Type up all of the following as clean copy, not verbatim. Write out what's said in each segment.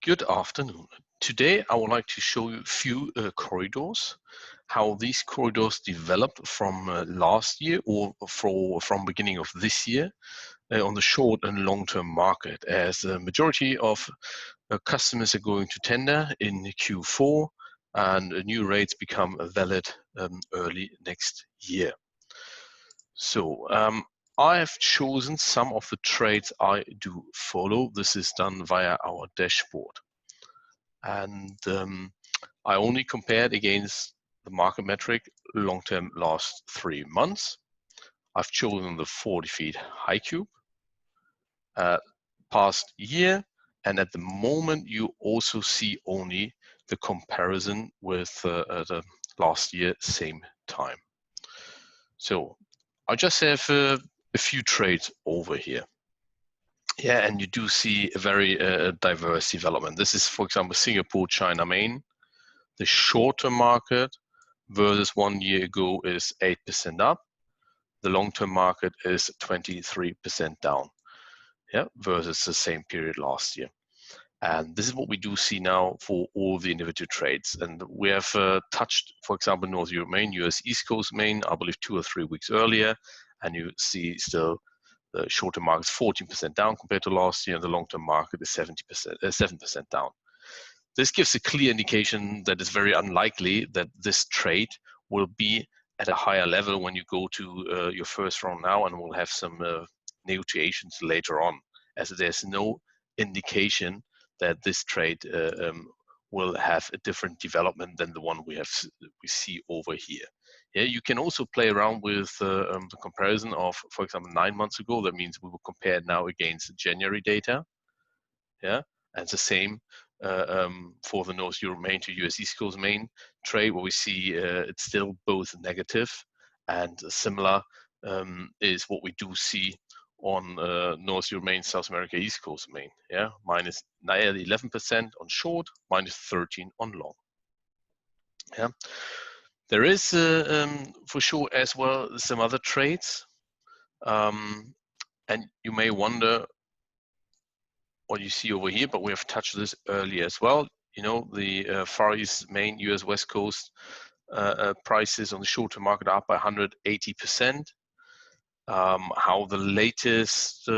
Good afternoon. Today I would like to show you a few corridors, how these corridors developed from last year or from beginning of this year on the short and long-term market, as the majority of customers are going to tender in Q4 and new rates become valid early next year. So I have chosen some of the trades I do follow. This is done via our dashboard. And I only compared against the market metric long-term last 3 months. I've chosen the 40 feet high cube past year, and at the moment you also see only the comparison with the last year same time. So I just have a few trades over here. Yeah, and you do see a very diverse development. This is, for example, Singapore, China main. The short-term market versus 1 year ago is 8% up. The long-term market is 23% down, yeah, versus the same period last year. And this is what we do see now for all the individual trades. And we have touched, for example, North Europe main, US East Coast main, I believe 2 or 3 weeks earlier, and you see still the short-term market is 14% down compared to last year, and the long-term market is 7% down. This gives a clear indication that it's very unlikely that this trade will be at a higher level when you go to your first round now, and we'll have some negotiations later on, as there's no indication that this trade will have a different development than the one we see over here. Yeah, you can also play around with the comparison of, for example, 9 months ago. That means we will compare now against January data. Yeah, and the same for the North Europe main to US East Coast main trade, where we see it's still both negative, and similar is what we do see on North Europe main, South America East Coast main. Yeah, minus 11% on short, minus 13 on long. Yeah, there is for sure as well some other trades, and you may wonder what you see over here, but we have touched this earlier as well. You know, the Far East main, US West Coast prices on the short-term market are up by 180%. How the latest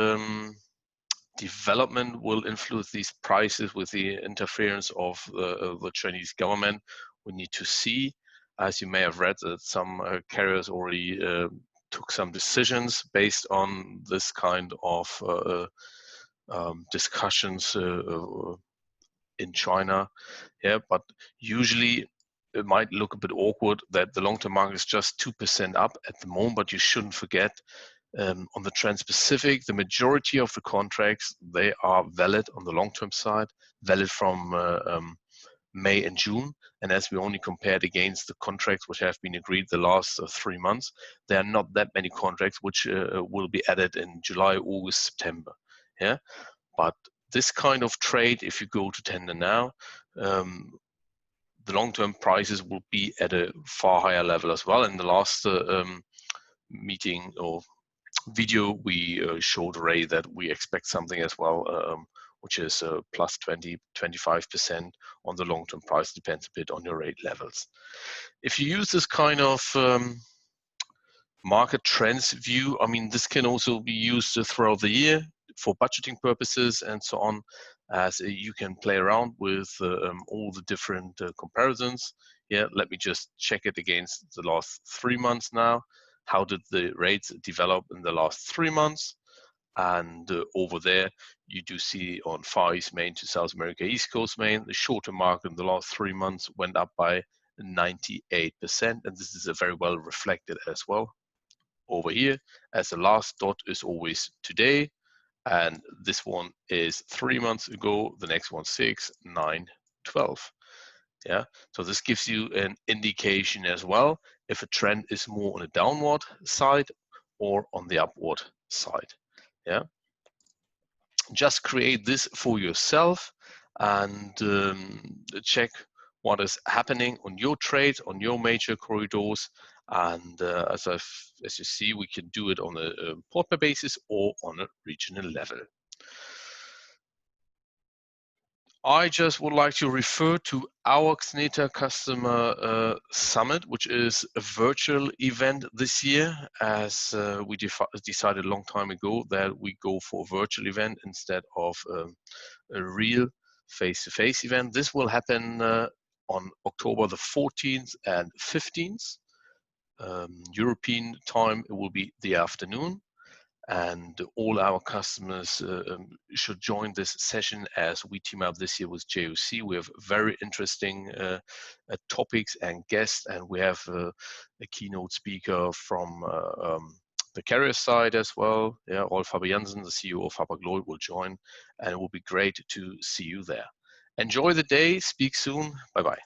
development will influence these prices with the interference of the Chinese government, we need to see. As you may have read, that some carriers already took some decisions based on this kind of discussions in China. Yeah, but usually it might look a bit awkward that the long-term market is just 2% up at the moment, but you shouldn't forget on the Trans-Pacific, the majority of the contracts, they are valid on the long-term side, valid from May and June. And as we only compared against the contracts which have been agreed the last 3 months, there are not that many contracts which will be added in July, August, September. Yeah, but this kind of trade, if you go to tender now, the long-term prices will be at a far higher level as well. In the last meeting or video, we showed Ray that we expect something as well, which is plus 20-25% on the long-term price. Depends a bit on your rate levels. If you use this kind of market trends view, I mean, this can also be used throughout the year for budgeting purposes and so on, as you can play around with all the different comparisons. Yeah, let me just check it against the last 3 months now. How did the rates develop in the last 3 months? And over there, you do see on Far East main to South America East Coast main, the shorter market in the last 3 months went up by 98%, and this is a very well reflected as well over here, as the last dot is always today, and this one is 3 months ago, the next one 6, 9, 12. Yeah, so this gives you an indication as well if a trend is more on a downward side or on the upward side. Yeah, just create this for yourself and check what is happening on your trades, on your major corridors. And as you see, we can do it on a port basis or on a regional level. I just would like to refer to our Xnata Customer Summit, which is a virtual event this year, as we decided a long time ago that we go for a virtual event instead of a real face-to-face event. This will happen on October the 14th and 15th. European time, it will be the afternoon. And all our customers should join this session as we team up this year with JOC. We have very interesting topics and guests, and we have a keynote speaker from the carrier side as well. Yeah, Rolf Faber-Jansen, the CEO of Hapag-Lloyd, will join, and it will be great to see you there. Enjoy the day. Speak soon. Bye-bye.